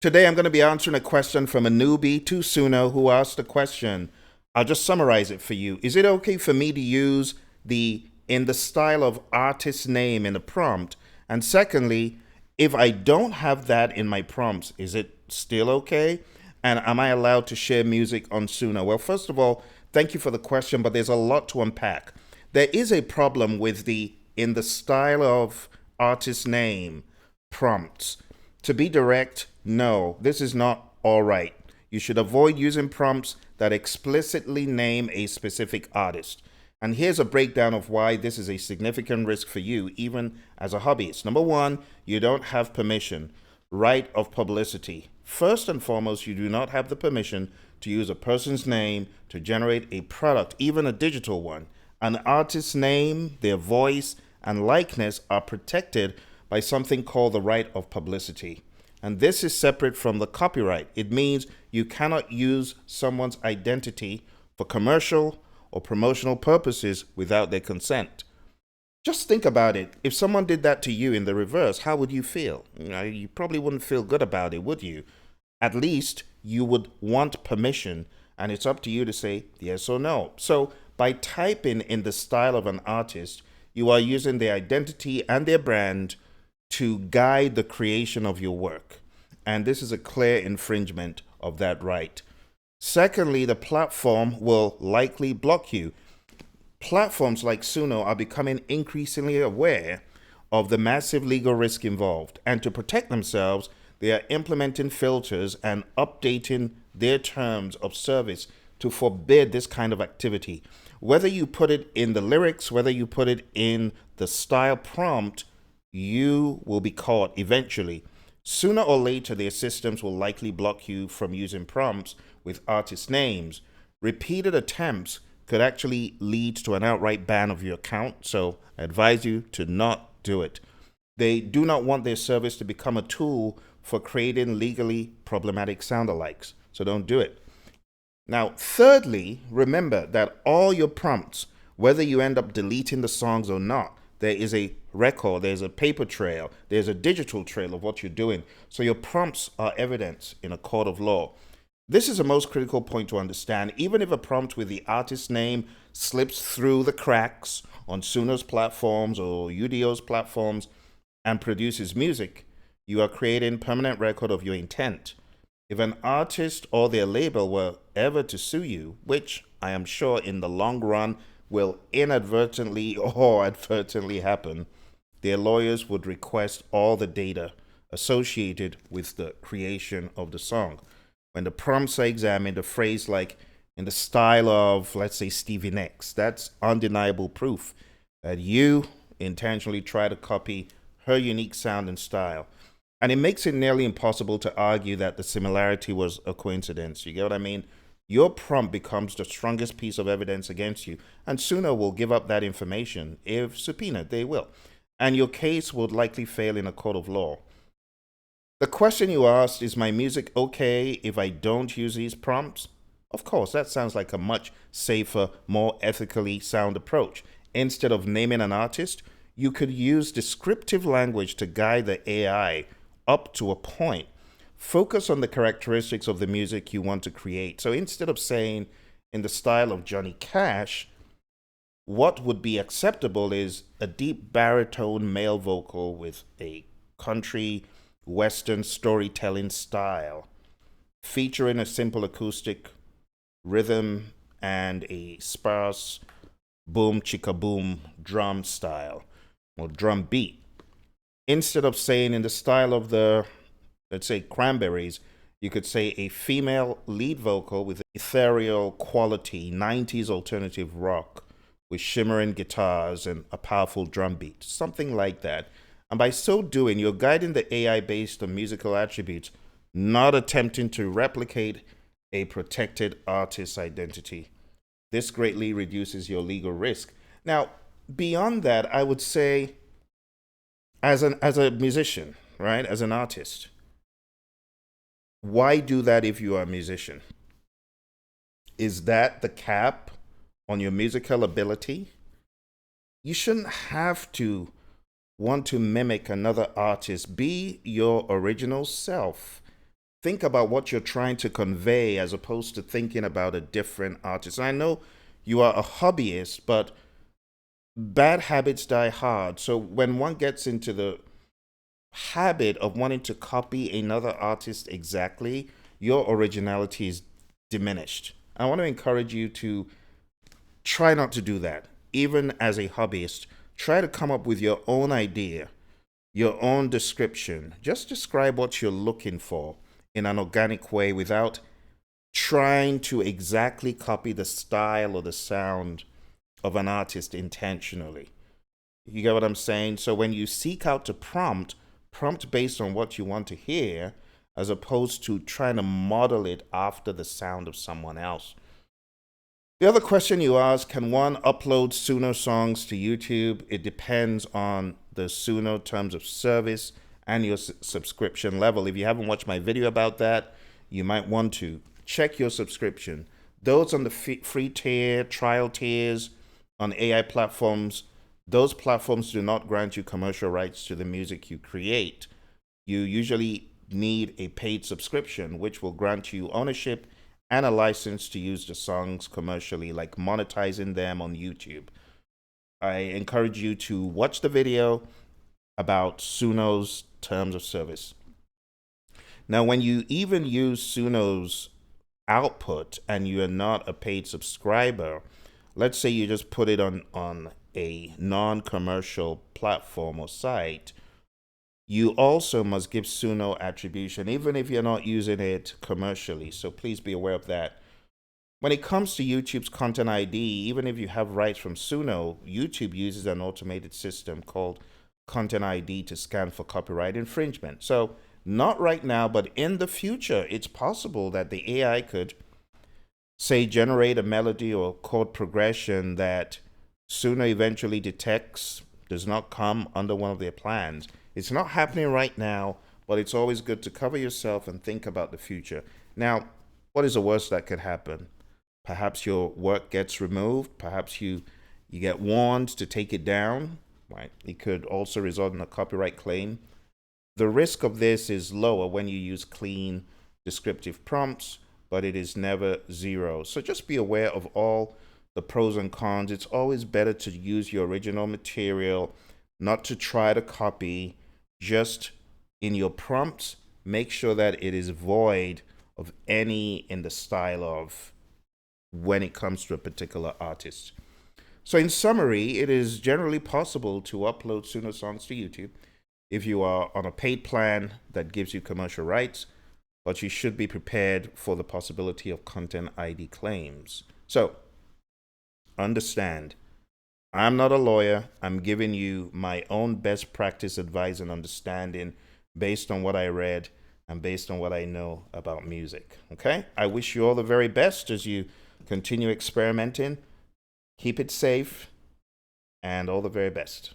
Today I'm going to be answering a question from a newbie to Suno who asked the question. I'll just summarize it for you. Is it okay for me to use the in the style of artist name in the prompt? And secondly, if I don't have that in my prompts, is it still okay? And am I allowed to share music on Suno? Well, first of all, thank you for the question, but there's a lot to unpack. There is a problem with the in the style of artist name prompts. To be direct, no, this is not all right. You should avoid using prompts that explicitly name a specific artist. And here's a breakdown of why this is a significant risk for you, even as a hobbyist. Number one, you don't have permission, right of publicity. First and foremost, you do not have the permission to use a person's name to generate a product, even a digital one. An artist's name, their voice, and likeness are protected by something called the right of publicity. And this is separate from the copyright. It means you cannot use someone's identity for commercial or promotional purposes without their consent. Just think about it. If someone did that to you in the reverse, how would you feel? You probably wouldn't feel good about it, would you? At least you would want permission, and it's up to you to say yes or no. So, by typing in the style of an artist, you are using their identity and their brand to guide the creation of your work. And this is a clear infringement of that right. Secondly, the platform will likely block you. Platforms like Suno are becoming increasingly aware of the massive legal risk involved, and to protect themselves, they are implementing filters and updating their terms of service to forbid this kind of activity. Whether you put it in the lyrics, whether you put it in the style prompt, you will be caught eventually. Sooner or later, their systems will likely block you from using prompts with artist names. Repeated attempts could actually lead to an outright ban of your account, so I advise you to not do it. They do not want their service to become a tool for creating legally problematic sound-alikes, so don't do it. Now, thirdly, remember that all your prompts, whether you end up deleting the songs or not, there is a record, there's a paper trail, there's a digital trail of what you're doing. So your prompts are evidence in a court of law. This is the most critical point to understand. Even if a prompt with the artist name slips through the cracks on Suno's platforms or UDO's platforms and produces music, you are creating permanent record of your intent. If an artist or their label were ever to sue you, which I am sure in the long run will inadvertently or advertently happen, their lawyers would request all the data associated with the creation of the song. When the prompts are examined, a phrase like in the style of, let's say, Stevie Nicks, that's undeniable proof that you intentionally try to copy her unique sound and style. And it makes it nearly impossible to argue that the similarity was a coincidence. You get what I mean? Your prompt becomes the strongest piece of evidence against you, and Suno will give up that information. If subpoenaed, they will. And your case would likely fail in a court of law. The question you asked, is my music okay if I don't use these prompts? Of course, that sounds like a much safer, more ethically sound approach. Instead of naming an artist, you could use descriptive language to guide the AI up to a point. Focus on the characteristics of the music you want to create. So instead of saying in the style of Johnny Cash, what would be acceptable is a deep baritone male vocal with a country western storytelling style, featuring a simple acoustic rhythm and a sparse boom chicka boom drum style or drum beat. Instead of saying in the style of the, let's say, Cranberries, you could say a female lead vocal with ethereal quality, 90s alternative rock with shimmering guitars and a powerful drum beat, something like that. And by so doing, you're guiding the AI based on musical attributes, not attempting to replicate a protected artist's identity. This greatly reduces your legal risk. Now, beyond that, I would say, as a musician, right, as an artist, why do that if you are a musician? Is that the cap on your musical ability? You shouldn't have to want to mimic another artist. Be your original self. think about what you're trying to convey as opposed to thinking about a different artist. And I know you are a hobbyist, but bad habits die hard. So when one gets into the habit of wanting to copy another artist exactly, your originality is diminished. I want to encourage you to try not to do that. Even as a hobbyist, try to come up with your own idea, your own description. Just describe what you're looking for in an organic way without trying to exactly copy the style or the sound of an artist intentionally. You get what I'm saying? So when you seek out to prompt based on what you want to hear as opposed to trying to model it after the sound of someone else. The other question you ask, can one upload Suno songs to YouTube? It depends on the Suno terms of service and your subscription level. If you haven't watched my video about that, you might want to check your subscription. Those on the free tier, trial tiers on AI platforms, those platforms do not grant you commercial rights to the music you create. You usually need a paid subscription, which will grant you ownership and a license to use the songs commercially, like monetizing them on YouTube. I encourage you to watch the video about Suno's terms of service. Now, when you even use Suno's output and you are not a paid subscriber, let's say you just put it on a non-commercial platform or site, you also must give Suno attribution, even if you're not using it commercially. So please be aware of that. When it comes to YouTube's content ID, even if you have rights from Suno, YouTube uses an automated system called Content ID to scan for copyright infringement. So not right now, but in the future, it's possible that the AI could, say, generate a melody or chord progression that Suno eventually detects does not come under one of their plans. It's not happening right now, but it's always good to cover yourself and think about the future. Now, what is the worst that could happen? Perhaps your work gets removed. Perhaps you get warned to take it down. Right? It could also result in a copyright claim. The risk of this is lower when you use clean, descriptive prompts, but it is never zero. So just be aware of all the pros and cons. It's always better to use your original material, not to try to copy. Just in your prompts, make sure that it is void of any in the style of when it comes to a particular artist. So in summary, it is generally possible to upload Suno songs to YouTube if you are on a paid plan that gives you commercial rights, but you should be prepared for the possibility of content ID claims. So understand, I'm not a lawyer. I'm giving you my own best practice advice and understanding based on what I read and based on what I know about music. Okay? I wish you all the very best as you continue experimenting. Keep it safe and all the very best.